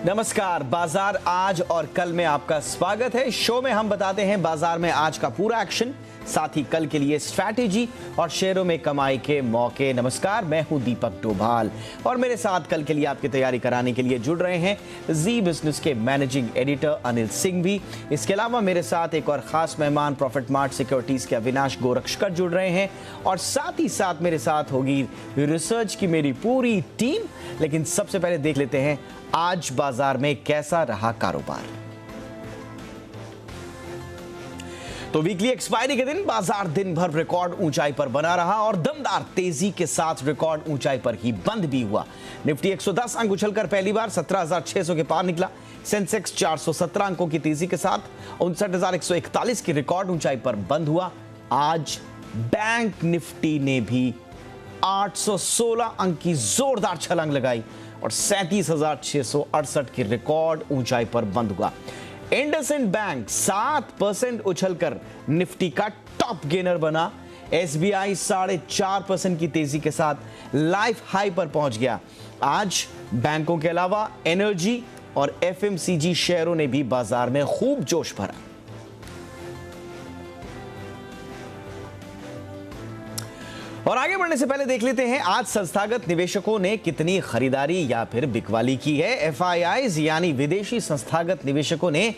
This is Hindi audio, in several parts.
नमस्कार। बाजार आज और कल में आपका स्वागत है। शो में हम बताते हैं बाजार में आज का पूरा एक्शन, साथ ही कल के लिए स्ट्रैटेजी और शेयरों में कमाई के मौके। नमस्कार, मैं हूं दीपक डोभाल और मेरे साथ कल के लिए आपकी तैयारी कराने के लिए जुड़ रहे हैं जी बिजनेस के मैनेजिंग एडिटर अनिल सिंह भी। इसके अलावा मेरे साथ एक और खास मेहमान प्रॉफिट मार्ट सिक्योरिटीज के अविनाश गोरक्षकर जुड़ रहे हैं और साथ ही साथ मेरे साथ होगी रिसर्च की मेरी पूरी टीम। लेकिन सबसे पहले देख लेते हैं आज बाजार में कैसा रहा कारोबार। तो वीकली एक्सपायरी के दिन बाजार दिन भर रिकॉर्ड ऊंचाई पर बना रहा और दमदार तेजी के साथ रिकॉर्ड ऊंचाई पर ही बंद भी हुआ। निफ्टी 110 अंक उछलकर पहली बार 17,600 के पार निकला। सेंसेक्स 417 अंकों की तेजी के साथ 59,141 की रिकॉर्ड ऊंचाई पर बंद हुआ। आज बैंक निफ्टी ने भी 816 अंक की जोरदार छलांग लगाई और 37,668 की रिकॉर्ड ऊंचाई पर बंद हुआ। इंडसइंड बैंक 7% उछलकर निफ्टी का टॉप गेनर बना। एसबीआई 4.5% की तेजी के साथ लाइफ हाई पर पहुंच गया। आज बैंकों के अलावा एनर्जी और एफएमसीजी शेयरों ने भी बाजार में खूब जोश भरा। और आगे बढ़ने से पहले देख लेते हैं आज संस्थागत निवेशकों ने कितनी खरीदारी या फिर बिकवाली की है। एफआईआईज यानी विदेशी संस्थागत निवेशकों ने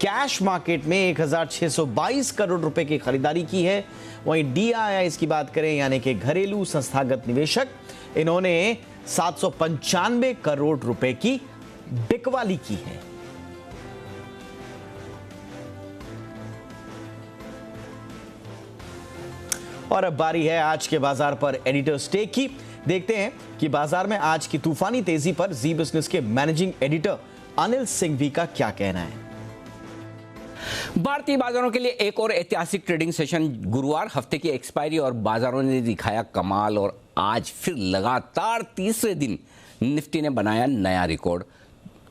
कैश मार्केट में 1,622 करोड़ रुपए की खरीदारी की है। वहीं डीआईआईज की बात करें यानी कि घरेलू संस्थागत निवेशक, इन्होंने 795 करोड़ रुपए की बिकवाली की है। और अब बारी है आज के बाजार पर एडिटर्स टेक की। देखते हैं कि बाजार में आज की तूफानी तेजी पर जी बिजनेस के मैनेजिंग एडिटर अनिल सिंघवी का क्या कहना है। भारतीय बाजारों के लिए एक और ऐतिहासिक ट्रेडिंग सेशन गुरुवार। हफ्ते की एक्सपायरी और बाजारों ने दिखाया कमाल और आज फिर लगातार तीसरे दिन निफ्टी ने बनाया नया रिकॉर्ड।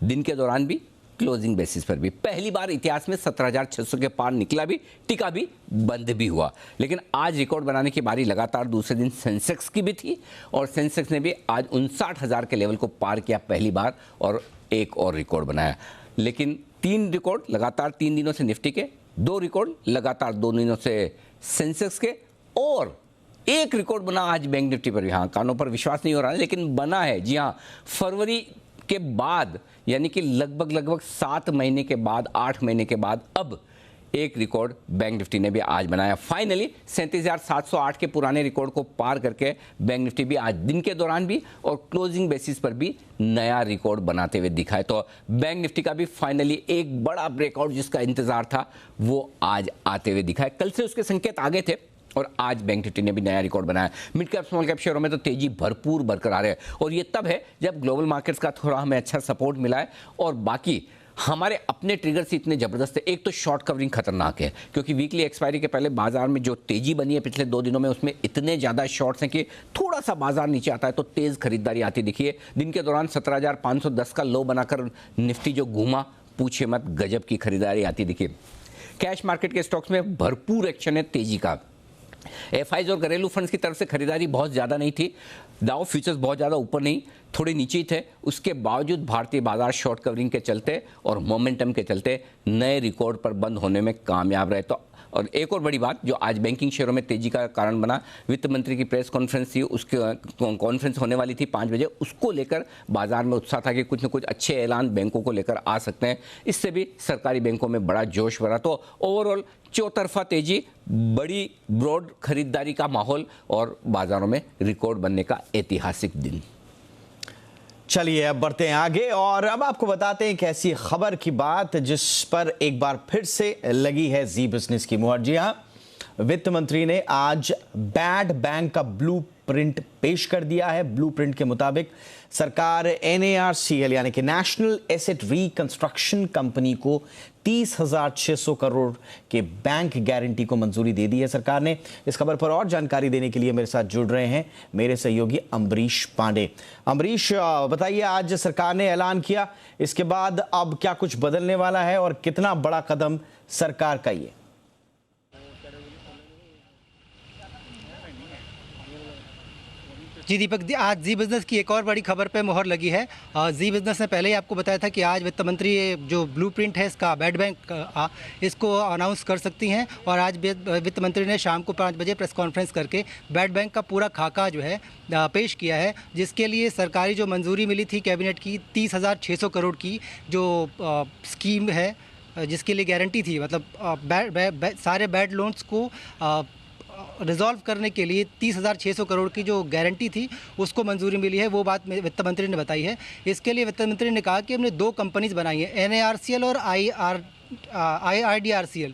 दिन के दौरान भी क्लोजिंग बेसिस पर भी पहली बार इतिहास में 17,600 के पार निकला भी, टिका भी, बंद भी हुआ। लेकिन आज रिकॉर्ड बनाने की बारी लगातार दूसरे दिन सेंसेक्स की भी थी और सेंसेक्स ने भी आज 59,000 के लेवल को पार किया पहली बार और एक और रिकॉर्ड बनाया। लेकिन 3 रिकॉर्ड लगातार 3 दिनों से निफ्टी के, 2 रिकॉर्ड लगातार 2 दिनों से सेंसेक्स के और एक रिकॉर्ड बना आज बैंक निफ्टी पर भी। हाँ, कानों पर विश्वास नहीं हो रहा है लेकिन बना है। जी हाँ, फरवरी के बाद यानी कि लगभग 7 महीने के बाद, 8 महीने के बाद अब एक रिकॉर्ड बैंक निफ्टी ने भी आज बनाया। फाइनली 37,708 के पुराने रिकॉर्ड को पार करके बैंक निफ्टी भी आज दिन के दौरान भी और क्लोजिंग बेसिस पर भी नया रिकॉर्ड बनाते हुए दिखा है। तो बैंक निफ्टी का भी फाइनली एक बड़ा ब्रेकआउट जिसका इंतजार था वो आज आते हुए दिखा है। कल से उसके संकेत आगे थे और आज बैंक निफ्टी ने भी नया रिकॉर्ड बनाया। मिड कैप स्मॉल कैप शेयरों में तो तेजी भरपूर बरकरार है और ये तब है जब ग्लोबल मार्केट्स का थोड़ा हमें अच्छा सपोर्ट मिला है और बाकी हमारे अपने ट्रिगर से इतने जबरदस्त है। एक तो शॉर्ट कवरिंग खतरनाक है क्योंकि वीकली एक्सपायरी के पहले बाजार में जो तेजी बनी है पिछले 2 दिनों में उसमें इतने ज्यादा शॉर्ट्स हैं कि थोड़ा सा बाजार नीचे आता है तो तेज खरीदारी आती दिखिए। दिन के दौरान 17,510 का लो बनाकर निफ्टी जो घूमा, पूछे मत, गजब की खरीदारी आती दिखिए। कैश मार्केट के स्टॉक्स में भरपूर एक्शन है तेजी का। एफआईज और घरेलू फंड्स की तरफ से खरीदारी बहुत ज़्यादा नहीं थी। डाउ फ्यूचर्स बहुत ज़्यादा ऊपर नहीं, थोड़े नीचे ही थे। उसके बावजूद भारतीय बाजार शॉर्ट कवरिंग के चलते और मोमेंटम के चलते नए रिकॉर्ड पर बंद होने में कामयाब रहे। तो और एक और बड़ी बात जो आज बैंकिंग शेयरों में तेजी का कारण बना, वित्त मंत्री की प्रेस कॉन्फ्रेंस थी, उसके कॉन्फ्रेंस होने वाली थी 5 बजे, उसको लेकर बाजार में उत्साह था कि कुछ न कुछ अच्छे ऐलान बैंकों को लेकर आ सकते हैं। इससे भी सरकारी बैंकों में बड़ा जोश भरा। तो ओवरऑल चौतरफा तेजी, बड़ी ब्रॉड खरीदारी का माहौल और बाजारों में रिकॉर्ड बनने का ऐतिहासिक दिन। चलिए अब बढ़ते हैं आगे और अब आपको बताते हैं एक ऐसी खबर की बात जिस पर एक बार फिर से लगी है जी बिजनेस की मुहर। जी हाँ, वित्त मंत्री ने आज बैड बैंक का ब्लू प्रिंट पेश कर दिया है। ब्लू प्रिंट के मुताबिक सरकार NARCL यानी कि नेशनल एसेट रिकंस्ट्रक्शन कंपनी को 30,600 करोड़ के बैंक गारंटी को मंजूरी दे दी है सरकार ने। इस खबर पर और जानकारी देने के लिए मेरे साथ जुड़ रहे हैं मेरे सहयोगी अम्बरीश पांडे। अम्बरीश, बताइए, आज सरकार ने ऐलान किया, इसके बाद अब क्या कुछ बदलने वाला है और कितना बड़ा कदम सरकार का ये? जी दीपक, आज जी बिज़नेस की एक और बड़ी खबर पे मोहर लगी है। जी बिज़नेस ने पहले ही आपको बताया था कि आज वित्त मंत्री जो ब्लूप्रिंट है इसका बैड बैंक इसको अनाउंस कर सकती हैं, और आज वित्त मंत्री ने शाम को 5 बजे प्रेस कॉन्फ्रेंस करके बैड बैंक का पूरा खाका जो है पेश किया है, जिसके लिए सरकारी जो मंजूरी मिली थी कैबिनेट की 30,600 करोड़ की जो स्कीम है, जिसके लिए गारंटी थी, मतलब सारे बैड लोन्स को रिजॉल्व करने के लिए 30,600 करोड़ की जो गारंटी थी उसको मंजूरी मिली है। वो बात वित्त मंत्री ने बताई है। इसके लिए वित्त मंत्री ने कहा कि हमने 2 कंपनीज बनाई हैं, NARCL और IRDRCL।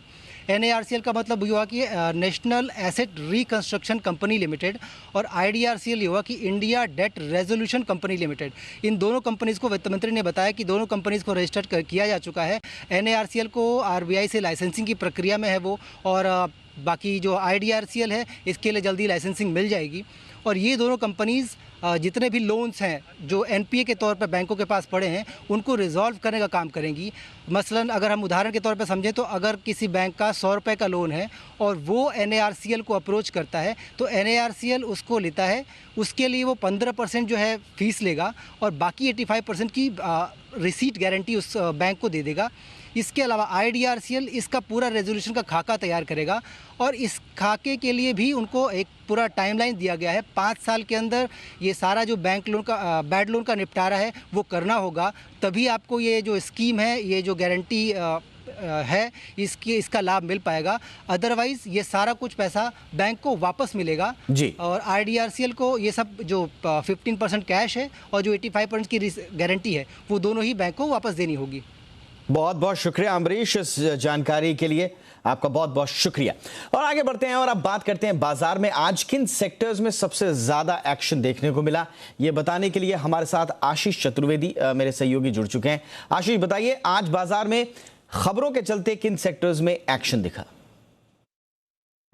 NARCL का मतलब ये हुआ कि national asset reconstruction company limited, और IDRCL ये हुआ कि India debt resolution company limited. इन दोनों कंपनीज़ को वित्त मंत्री ने बताया कि दोनों कंपनीज़ को रजिस्टर्ड किया जा चुका है। NARCL को RBI से लाइसेंसिंग की प्रक्रिया में है वो, और बाकी जो IDRCL है इसके लिए जल्दी लाइसेंसिंग मिल जाएगी। और ये दोनों कंपनीज़ जितने भी लोन्स हैं जो NPA के तौर पर बैंकों के पास पड़े हैं उनको रिजॉल्व करने का काम करेंगी। मसलन अगर हम उदाहरण के तौर पर समझें तो अगर किसी बैंक का 100 रुपये का लोन है और वो NARCL को अप्रोच करता है तो NARCL उसको लेता है, उसके लिए वो 15% जो है फीस लेगा और बाकी 85% की रिसीट गारंटी उस बैंक को दे देगा। इसके अलावा IDRCL इसका पूरा रेजोल्यूशन का खाका तैयार करेगा, और इस खाके के लिए भी उनको एक पूरा टाइमलाइन दिया गया है। 5 साल के अंदर ये सारा जो बैंक लोन का बैड लोन का निपटारा है वो करना होगा, तभी आपको ये जो स्कीम है, ये जो गारंटी है इसका लाभ मिल पाएगा। अदरवाइज ये सारा कुछ पैसा बैंक को वापस मिलेगा जी। और IDRCL को ये सब जो 15% कैश है और जो 85% की गारंटी है वो दोनों ही बैंक को वापस देनी होगी। बहुत बहुत शुक्रिया अमरीश इस जानकारी के लिए, आपका बहुत बहुत शुक्रिया। और आगे बढ़ते हैं और अब बात करते हैं बाजार में आज किन सेक्टर्स में सबसे ज्यादा एक्शन देखने को मिला। ये बताने के लिए हमारे साथ आशीष चतुर्वेदी मेरे सहयोगी जुड़ चुके हैं। आशीष, बताइए आज बाजार में खबरों के चलते किन सेक्टर्स में एक्शन दिखा?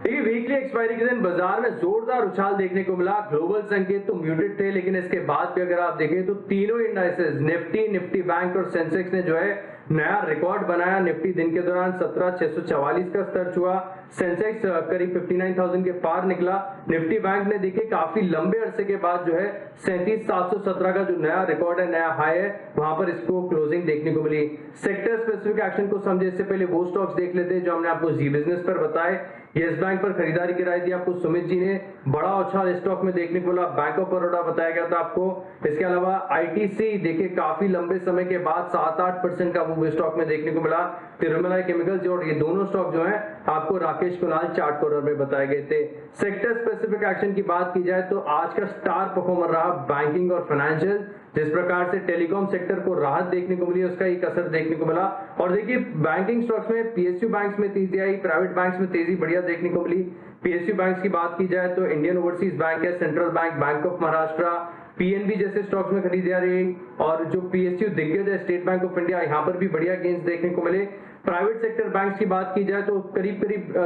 वीकली एक्सपायरी के दिन बाजार में जोरदार उछाल देखने को मिला। ग्लोबल संकेत तो म्यूटेड थे, लेकिन इसके बाद भी अगर आप देखें तो तीनों इंडाइसेस निफ्टी बैंक और सेंसेक्स ने जो है नया रिकॉर्ड बनाया। निफ्टी दिन के दौरान 17,644 का स्तर छुआ, सेंसेक्स करीब 59,000 के पार निकला। निफ्टी बैंक ने देखिए काफी लंबे अरसे के बाद जो है 37,717 का जो नया रिकॉर्ड है, नया हाई है, वहां पर इसको क्लोजिंग देखने को मिली। सेक्टर स्पेसिफिक एक्शन को समझे इससे पहले वो स्टॉक्स देख लेते हैं जो हमने आपको जी बिजनेस पर बताए। यस बैंक पर खरीदारी की राय दी आपको सुमित जी ने, बड़ा उछाल स्टॉक में देखने को मिला। बैंक ऑफ बड़ौदा बताया गया था आपको। इसके अलावा ITC देखिए काफी लंबे समय के बाद 7-8% का वो स्टॉक में देखने को मिला। तिरुमलाई केमिकल्स और ये दोनों स्टॉक जो हैं आपको राकेश कुणाल चार्ट कॉर्नर में बताए गए थे। सेक्टर स्पेसिफिक एक्शन की बात की जाए तो आज का स्टार परफॉर्मर रहा बैंकिंग और फाइनेंशियल। जिस प्रकार से टेलीकॉम सेक्टर को राहत देखने को मिली उसका एक असर देखने को मिला। और देखिए बैंकिंग स्टॉक्स में PSU बैंक्स में तेजी आई, प्राइवेट बैंक्स में तेजी बढ़िया देखने को मिली। PSU बैंक्स की बात की जाए तो इंडियन ओवरसीज बैंक है, central bank, bank of Maharashtra, PNB जैसे स्टॉक्स में खरीदारी, और जो PSU दिग्गज है स्टेट बैंक ऑफ इंडिया, यहाँ पर भी बढ़िया गेंस देखने को मिले। प्राइवेट सेक्टर बैंक्स की बात की जाए तो करीब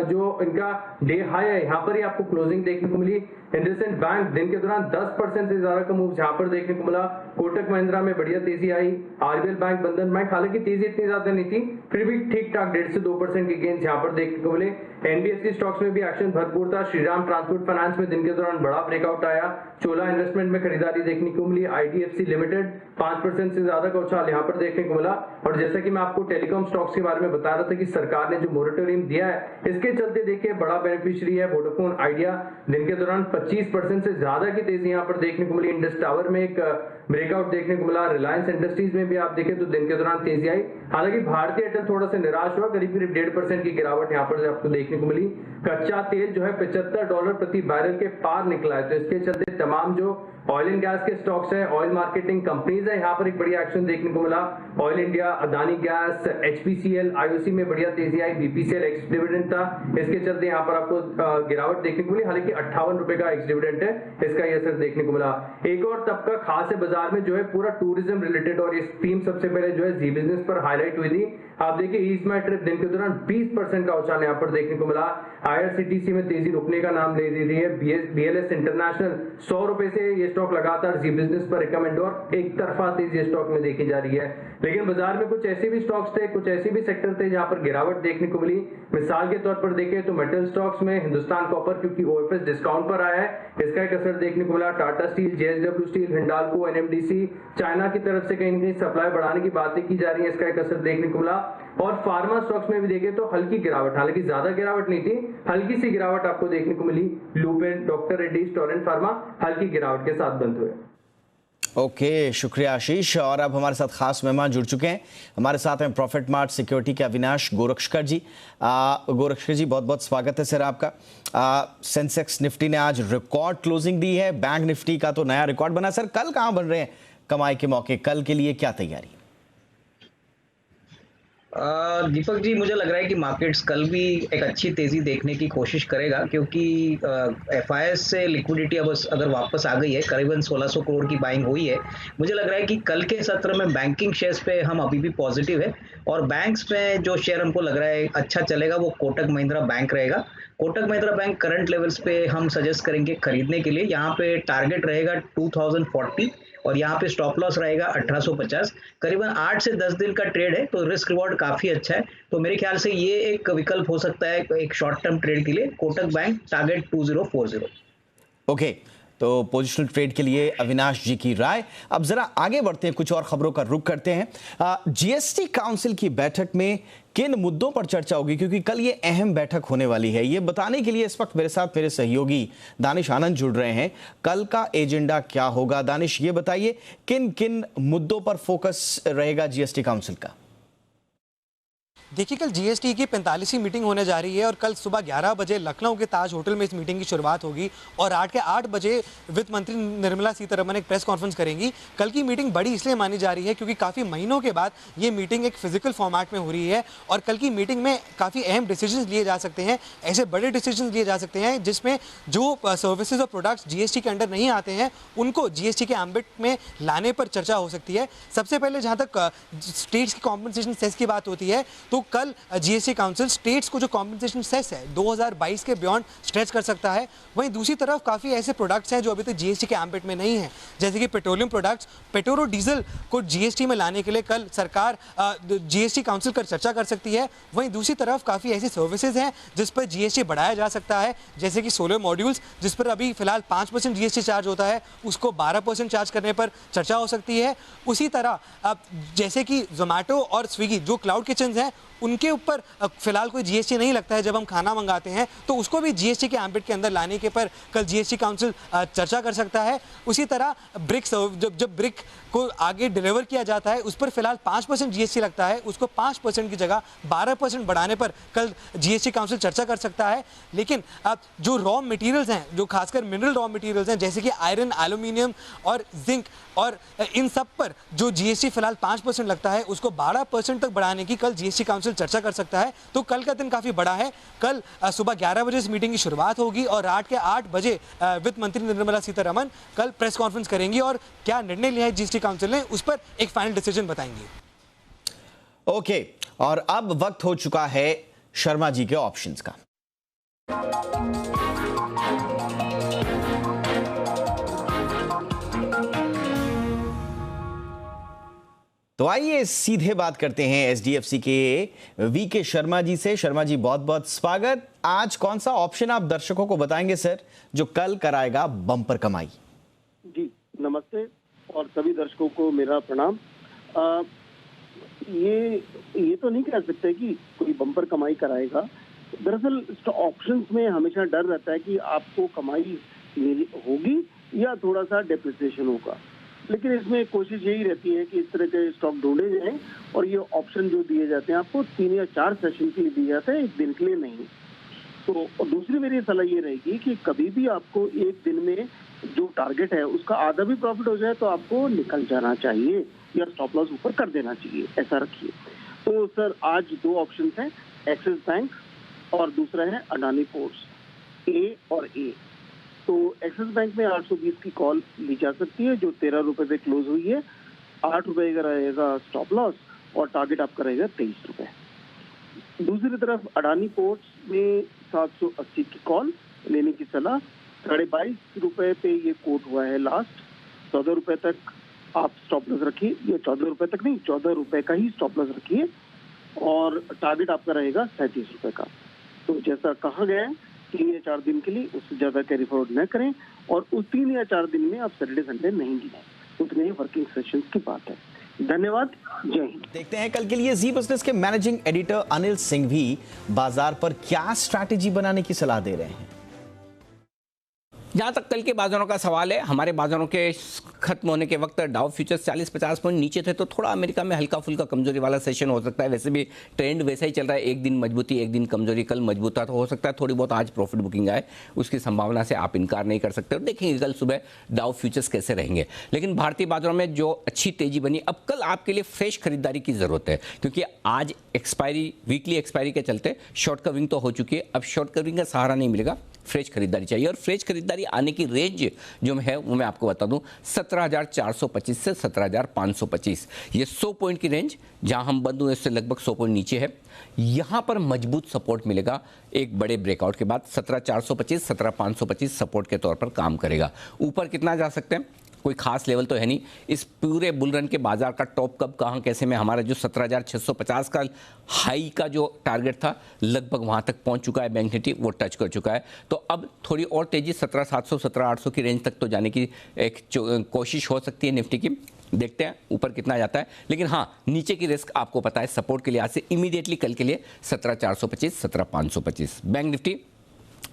जो इनका डे हाई है यहाँ पर ही आपको क्लोजिंग देखने को मिली। इंडसइंड बैंक दिन के दौरान 10% से ज्यादा का मूव यहाँ पर देखने को मिला। कोटक महिंद्रा में बढ़िया तेजी आई। RBL बैंक, बंधन बैंक, हालांकि तेजी इतनी ज्यादा नहीं थी, फिर भी ठीक ठाक 1.5 से 2% के गेंस यहाँ पर देखने को मिले। NBFC स्टॉक्स में भी एक्शन भरपूर था। श्रीराम ट्रांसपोर्ट फाइनेंस में दिन के दौरान बड़ा ब्रेकआउट आया। चोला इन्वेस्टमेंट में खरीदारी देखने को मिली। IDFC लिमिटेड 5% से ज्यादा का उछाल यहाँ पर देखने को मिला। और जैसा कि मैं आपको टेलीकॉम स्टॉक्स के बारे में बता रहा था कि सरकार ने जो मोरेटोरियम दिया है इसके चलते देखिए बड़ा बेनिफिशियरी है वोडाफोन आइडिया। दिन के दौरान 25% से ज्यादा की तेजी यहाँ पर देखने को मिली। इंडस टावर में एक ब्रेकआउट देखने को मिला। रिलायंस इंडस्ट्रीज में भी आप देखें तो दिन के दौरान तेजी आई। हालांकि भारतीय एयरटेल थोड़ा सा निराश हुआ, करीब 1.5% की गिरावट यहाँ पर आपको देखने को मिली। कच्चा तेल जो है $75 प्रति बैरल के पार निकला है, तो इसके चलते तमाम जो ऑयल एंड गैस के स्टॉक्स हैं, ऑयल मार्केटिंग कंपनीज है, यहाँ पर एक बढ़िया एक्शन देखने को मिला। Oil India, Adani gas, HPCL, IOC में बढ़िया तेजी आई। BPCL एक्स डिविडेंड था, इसके चलते यहाँ पर आपको गिरावट देखने को मिली। हालांकि 58 रुपए का एक्स डिविडेंड है, इसका ये असर देखने को मिला। एक और तबका खास है बाजार में जो है पूरा टूरिज्म रिलेटेड, और इस थीम सबसे पहले जो है जी बिजनेस पर हाईलाइट हुई थी। आप देखिए ईस्ट ट्रिप दिन के दौरान 20% का उछाल यहाँ पर देखने को मिला। IRCTC में तेजी रुकने का नाम ले रही है। BLS इंटरनेशनल 100 रुपए से ये स्टॉक लगातार जी बिजनेस पर रिकमेंड और एक तरफा तेजी स्टॉक में देखी जा रही है। लेकिन बाजार में कुछ ऐसे भी स्टॉक्स थे, कुछ ऐसे भी सेक्टर थे जहां पर गिरावट देखने को मिली। मिसाल के तौर पर देखें तो मेटल स्टॉक्स में हिंदुस्तान कॉपर क्योंकि OFS डिस्काउंट पर आया है, इसका एक असर देखने को मिला। Tata steel, JSW steel, Hindalco, NMDC China की तरफ से कहीं न कहीं सप्लाई बढ़ाने की बातें की जा रही है, इसका एक असर देखने को मिला। और फार्मा स्टॉक्स में भी देखें तो हल्की गिरावट, हालांकि ज्यादा गिरावट नहीं थी, हल्की सी गिरावट आपको देखने को मिली। लुपिन, डॉक्टर रेड्डीज, टोरेंट फार्मा हल्की गिरावट के साथ बंद हुए। ओके, शुक्रिया आशीष। और अब हमारे साथ खास मेहमान जुड़ चुके हैं। हमारे साथ हैं प्रॉफिट मार्ट सिक्योरिटी के अविनाश गोरक्षकर जी। गोरक्षकर जी, बहुत बहुत स्वागत है सर आपका। सेंसेक्स निफ्टी ने आज रिकॉर्ड क्लोजिंग दी है, बैंक निफ्टी का तो नया रिकॉर्ड बना। सर कल कहाँ बन रहे हैं कमाई के मौके, कल के लिए क्या तैयारी? दीपक जी, मुझे लग रहा है कि मार्केट्स कल भी एक अच्छी तेजी देखने की कोशिश करेगा, क्योंकि FIS से लिक्विडिटी अब अगर वापस आ गई है, करीबन 1600 करोड़ की बाइंग हुई है। मुझे लग रहा है कि कल के सत्र में बैंकिंग शेयर्स पे हम अभी भी पॉजिटिव है, और बैंक्स में जो शेयर हमको लग रहा है अच्छा चलेगा वो कोटक महिंद्रा बैंक रहेगा। Kotak Mahindra bank current levels पे हम सजेस्ट करेंगे खरीदने के लिए। यहाँ पे टारगेट रहेगा 2040 और यहाँ पे स्टॉप लॉस रहेगा 1850। करीबन 8 से 10 दिन का ट्रेड है, तो रिस्क रिवॉर्ड काफी अच्छा है। तो मेरे ख्याल से ये एक विकल्प हो सकता है एक शॉर्ट टर्म ट्रेड के लिए। Kotak bank target 2040। ओके, तो पोजिशनल ट्रेड के लिए अविनाश जी की राय। अब जरा आगे बढ़ते हैं, कुछ और खबरों का रुख करते हैं। GST काउंसिल की बैठक में किन मुद्दों पर चर्चा होगी, क्योंकि कल ये अहम बैठक होने वाली है। ये बताने के लिए इस वक्त मेरे साथ मेरे सहयोगी दानिश आनंद जुड़ रहे हैं। कल का एजेंडा क्या होगा? दानिश, ये बताइए किन किन मुद्दों पर फोकस रहेगा GST काउंसिल का? देखिए, कल GST की 45वीं मीटिंग होने जा रही है और कल सुबह 11 बजे लखनऊ के ताज होटल में इस मीटिंग की शुरुआत होगी और रात के 8 बजे वित्त मंत्री निर्मला सीतारमण एक प्रेस कॉन्फ्रेंस करेंगी। कल की मीटिंग बड़ी इसलिए मानी जा रही है क्योंकि काफ़ी महीनों के बाद ये मीटिंग एक फिजिकल फॉर्मेट में हो रही है और कल की मीटिंग में काफ़ी अहम डिसीजंस लिए जा सकते हैं। ऐसे बड़े डिसीजंस लिए जा सकते हैं जिसमें जो सर्विसेज और प्रोडक्ट्स GST के अंडर नहीं आते हैं उनको GST के एम्बिट में लाने पर चर्चा हो सकती है। सबसे पहले जहाँ तक स्टेट्स की कॉम्पनसेशन सेस की बात होती है, तो कल GST काउंसिल स्टेट्स को जो कॉम्पनसेशन सेस है 2022 के बियॉन्ड स्ट्रेच कर सकता है। वहीं दूसरी तरफ काफ़ी ऐसे प्रोडक्ट्स हैं जो अभी तक GST के एम्बिट में नहीं है, जैसे कि पेट्रोलियम प्रोडक्ट्स, पेट्रोल और डीजल को GST में लाने के लिए कल सरकार GST काउंसिल कर चर्चा कर सकती है। वहीं दूसरी तरफ काफ़ी ऐसी सर्विसेज हैं जिस पर GST बढ़ाया जा सकता है, जैसे कि सोलर मॉड्यूल्स जिस पर अभी फिलहाल 5% GST चार्ज होता है, उसको 12% चार्ज करने पर चर्चा हो सकती है। उसी तरह जैसे कि जोमेटो और स्विगी जो क्लाउड किचन्स हैं उनके ऊपर फिलहाल कोई GST नहीं लगता है जब हम खाना मंगाते हैं, तो उसको भी GST के एम्बिट के अंदर लाने के पर कल GST काउंसिल चर्चा कर सकता है। उसी तरह ब्रिक जब ब्रिक को आगे डिलीवर किया जाता है उस पर फिलहाल 5% GST लगता है, उसको 5% की जगह 12% बढ़ाने पर कल GST काउंसिल चर्चा कर सकता है। लेकिन अब जो रॉ मटेरियल्स हैं, जो खासकर मिनरल रॉ मटेरियल्स हैं जैसे कि आयरन, एल्यूमिनियम और जिंक, और इन सब पर जो GST फिलहाल 5% लगता है उसको 12% तक बढ़ाने की कल GST काउंसिल चर्चा कर सकता है। तो कल का दिन काफी बड़ा है। कल सुबह 11 बजे इस मीटिंग की शुरुआत होगी और रात के 8 बजे वित्त मंत्री निर्मला सीतारमण कल प्रेस कॉन्फ्रेंस करेंगी और क्या निर्णय लिया है GST काउंसिल ने उस पर एक फाइनल डिसीजन बताएंगे। ओके, और अब वक्त हो चुका है शर्मा जी के ऑप्शंस का। तो आइए सीधे बात करते हैं SDFC के VK शर्मा जी से। शर्मा जी, बहुत बहुत स्वागत। आज कौन सा ऑप्शन आप दर्शकों को बताएंगे सर जो कल कराएगा बम्पर कमाई? जी नमस्ते और सभी दर्शकों को मेरा प्रणाम। ये तो नहीं कह सकते कि कोई बम्पर कमाई कराएगा। दरअसल ऑप्शंस में हमेशा डर रहता है कि आपको कमाई होगी या थोड़ा सा डेप्रिसिएशन होगा, लेकिन इसमें कोशिश यही रहती है कि इस तरह के स्टॉक ढूंढे जाएं और ये ऑप्शन जो दिए जाते हैं आपको 3 या 4 सेशन के लिए दिए जाते हैं, एक दिन के लिए नहीं। तो दूसरी मेरी सलाह ये रहेगी कि कभी भी आपको एक दिन में जो टारगेट है उसका आधा भी प्रॉफिट हो जाए तो आपको निकल जाना चाहिए या स्टॉप लॉस ऊपर कर देना चाहिए, ऐसा रखिए। तो सर आज 2 ऑप्शन हैं, एक्सिस बैंक और दूसरा है अडानी पोर्ट्स, A और A। तो एक्सिस बैंक में 820 की कॉल ली जा सकती है जो 13 रुपए पे क्लोज हुई है। 8 रुपए का रहेगा स्टॉप लॉस और टारगेट आपका रहेगा 23 रुपए। दूसरी तरफ अडानी पोर्ट्स में 780 की कॉल लेने की सलाह, 22.5 रुपए पे ये कोट हुआ है लास्ट, 14 रुपए तक आप स्टॉप लॉस रखिए, या 14 रुपए तक नहीं, 14 रुपए का ही स्टॉप लॉस रखिए और टारगेट आपका रहेगा 37 रुपए का। तो जैसा कहा गया है 3 या 4 दिन के लिए, उससे ज्यादा कैरी फॉरवर्ड न करें और उस 3 या 4 दिन में आप सैटरडे संडे नहीं गिनाएं, उतने ही वर्किंग सेशन की बात है। धन्यवाद, जय हिंद। देखते हैं कल के लिए जी बिजनेस के मैनेजिंग एडिटर अनिल सिंह भी बाजार पर क्या स्ट्रैटेजी बनाने की सलाह दे रहे हैं। जहाँ तक कल के बाजारों का सवाल है, हमारे बाजारों के खत्म होने के वक्त डाउ फ्यूचर्स 40-50 पॉइंट नीचे थे, तो थोड़ा अमेरिका में हल्का फुल्का कमजोरी वाला सेशन हो सकता है। वैसे भी ट्रेंड वैसा ही चल रहा है, एक दिन मजबूती एक दिन कमजोरी। कल मजबूत था तो हो सकता है थोड़ी बहुत आज प्रॉफिट बुकिंग आए, उसकी संभावना से आप इनकार नहीं कर सकते। और देखेंगे कल सुबह डाउ फ्यूचर्स कैसे रहेंगे। लेकिन भारतीय बाजारों में जो अच्छी तेजी बनी, अब कल आपके लिए फ्रेश खरीदारी की जरूरत है, क्योंकि आज एक्सपायरी, वीकली एक्सपायरी के चलते शॉर्ट कवरिंग तो हो चुकी है, अब शॉर्ट कवरिंग का सहारा नहीं मिलेगा, फ्रेश खरीदारी चाहिए। और फ्रेश खरीदारी आने की रेंज जो है वो मैं आपको बता दूं 17,425 से 17,525, ये 100 पॉइंट की रेंज जहां हम बंद हुए उससे लगभग 100 पॉइंट नीचे है। यहां पर मजबूत सपोर्ट मिलेगा एक बड़े ब्रेकआउट के बाद। 17,425 17,525 सपोर्ट के तौर पर काम करेगा। ऊपर कितना जा सकते हैं, कोई खास लेवल तो है नहीं। इस पूरे बुल रन के बाजार का टॉप कब कहाँ कैसे में, हमारा जो 17,650 का हाई का जो टारगेट था लगभग वहाँ तक पहुँच चुका है बैंक निफ्टी, वो टच कर चुका है। तो अब थोड़ी और तेज़ी 17,700 17,800 की रेंज तक तो जाने की एक कोशिश हो सकती है निफ्टी की। देखते हैं ऊपर कितना जाता है। लेकिन हाँ, नीचे की रिस्क आपको पता है, सपोर्ट के लिहाज से इमीडिएटली कल के लिए 17,425 17,525। बैंक निफ्टी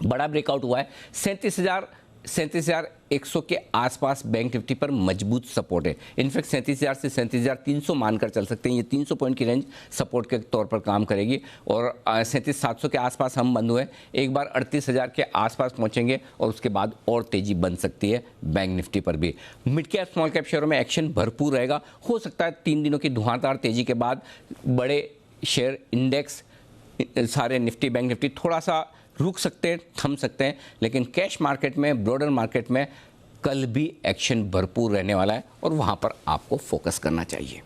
बड़ा ब्रेकआउट हुआ है, 37,100 के आसपास बैंक निफ्टी पर मजबूत सपोर्ट है। इनफैक्ट 37,000 से 37,300 मानकर चल सकते हैं। ये 300 पॉइंट की रेंज सपोर्ट के तौर पर काम करेगी। और 37,700 के आसपास हम बंद हुए, एक बार 38,000 के आसपास पहुंचेंगे और उसके बाद और तेजी बन सकती है बैंक निफ्टी पर भी। मिड कैप स्मॉल कैप शेयरों में एक्शन भरपूर रहेगा। हो सकता है 3 दिनों की धुआंधार तेजी के बाद बड़े शेयर इंडेक्स, सारे निफ्टी बैंक निफ्टी थोड़ा सा रुक सकते हैं, थम सकते हैं। लेकिन कैश मार्केट में, ब्रॉडर मार्केट में कल भी एक्शन भरपूर रहने वाला है और वहां पर आपको फोकस करना चाहिए।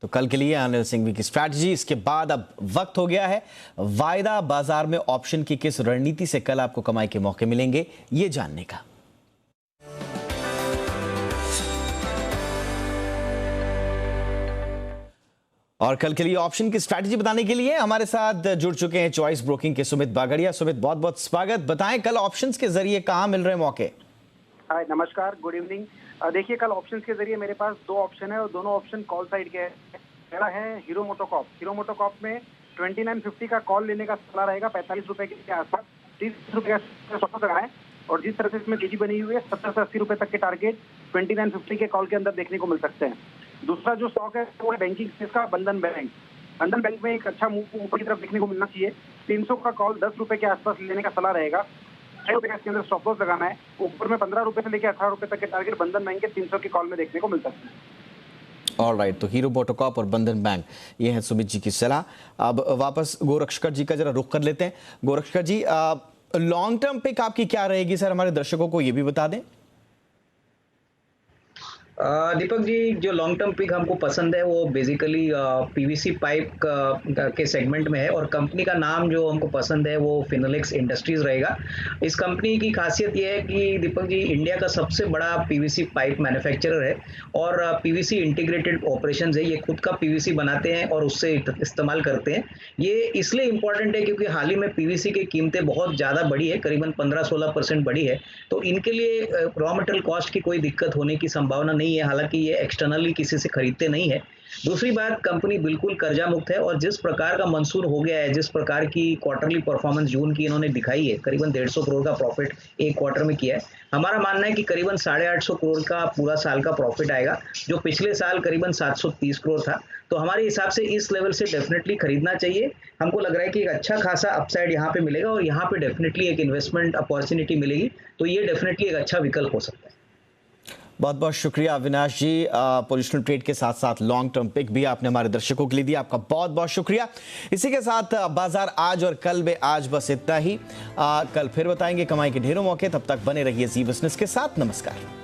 तो कल के लिए अनिल सिंह की स्ट्रैटेजी। इसके बाद अब वक्त हो गया है वायदा बाजार में ऑप्शन की किस रणनीति से कल आपको कमाई के मौके मिलेंगे, ये जानने का। और कल के लिए ऑप्शन की स्ट्रैटेजी बताने के लिए हमारे साथ जुड़ चुके हैं चॉइस ब्रोकिंग के सुमित बागड़िया। सुमित, बहुत बहुत स्वागत। बताएं कल ऑप्शंस के जरिए कहां मिल रहे मौके। हाय, नमस्कार, गुड इवनिंग। देखिए, कल ऑप्शंस के जरिए मेरे पास 2 ऑप्शन है और दोनों ऑप्शन कॉल साइड के हैं। पहला है हीरो मोटोकॉर्प। हीरो मोटोकॉर्प में 2950 का कॉल लेने का सलाह रहेगा, 45 रुपए के आसपास, 30 रुपए का स्टॉप लगाएं। और जिस तरह से इसमें तेजी बनी हुई है, 70 से 80 रुपए तक के टारगेट 2950 के कॉल के अंदर देखने को मिल सकते हैं। दूसरा जो स्टॉक है वो है बैंकिंग स्पेस का बंधन बैंक। बंधन बैंक में एक अच्छा मूव ऊपर की तरफ देखने को मिलना चाहिए। 300 का कॉल 10 रुपए के आसपास लेने का सलाह रहेगा। 6 रुपए का इसके अंदर स्टॉप लॉस लगाना है। ऊपर में 15 रुपए से लेकर 18 रुपए तक के टारगेट बंधन बैंक के 300 के कॉल में देखने को मिल सकते हैं। ऑलराइट, तो हीरो मोटोकॉर्प और बंधन बैंक, ये है सुमित जी की सलाह। अब वापस गोरक्षकर जी का जरा रुख कर लेते हैं। गोरक्षकर जी, लॉन्ग टर्म पिक आपकी क्या रहेगी सर, हमारे दर्शकों को ये भी बता दें। दीपक जी, जो लॉन्ग टर्म पिक हमको पसंद है वो बेसिकली पीवीसी पाइप के सेगमेंट में है और कंपनी का नाम जो हमको पसंद है वो फिनोलेक्स इंडस्ट्रीज रहेगा। इस कंपनी की खासियत ये है कि दीपक जी इंडिया का सबसे बड़ा पीवीसी पाइप मैन्युफैक्चरर है और पीवीसी इंटीग्रेटेड ऑपरेशंस है। ये खुद का पीवीसी बनाते हैं और उससे इस्तेमाल करते हैं। ये इसलिए इम्पोर्टेंट है क्योंकि हाल ही में पीवीसी की कीमतें बहुत ज़्यादा बढ़ी है, करीबन 15-16% बढ़ी है। तो इनके लिए रॉ मटेरियल कॉस्ट की कोई दिक्कत होने की संभावना नहीं है, हालांकि ये एक्सटर्नली किसी से खरीदते नहीं है। दूसरी बात, कंपनी बिल्कुल कर्जा मुक्त है और जिस प्रकार का मंसूर हो गया है, जिस प्रकार की क्वार्टरली परफॉर्मेंस जून की इन्होंने दिखाई है, करीबन 150 करोड़ का प्रॉफिट एक क्वार्टर में किया है। हमारा मानना है कि करीबन 850 करोड़ का पूरा साल का प्रॉफिट आएगा, जो पिछले साल करीबन 730 करोड़ था। तो हमारे हिसाब से इस लेवल से डेफिनेटली खरीदना चाहिए। हमको लग रहा है कि एक अच्छा खासा अपसाइड यहाँ पे मिलेगा और यहाँ पे डेफिनेटली एक इन्वेस्टमेंट अपॉर्चुनिटी मिलेगी। तो ये डेफिनेटली एक अच्छा विकल्प हो सकता है। बहुत बहुत शुक्रिया अविनाश जी। पोजिशनल ट्रेड के साथ साथ लॉन्ग टर्म पिक भी आपने हमारे दर्शकों के लिए दिया, आपका बहुत बहुत शुक्रिया। इसी के साथ बाजार आज और कल में आज बस इतना ही। कल फिर बताएंगे कमाई के ढेरों मौके, तब तक बने रहिए जी बिजनेस के साथ। नमस्कार।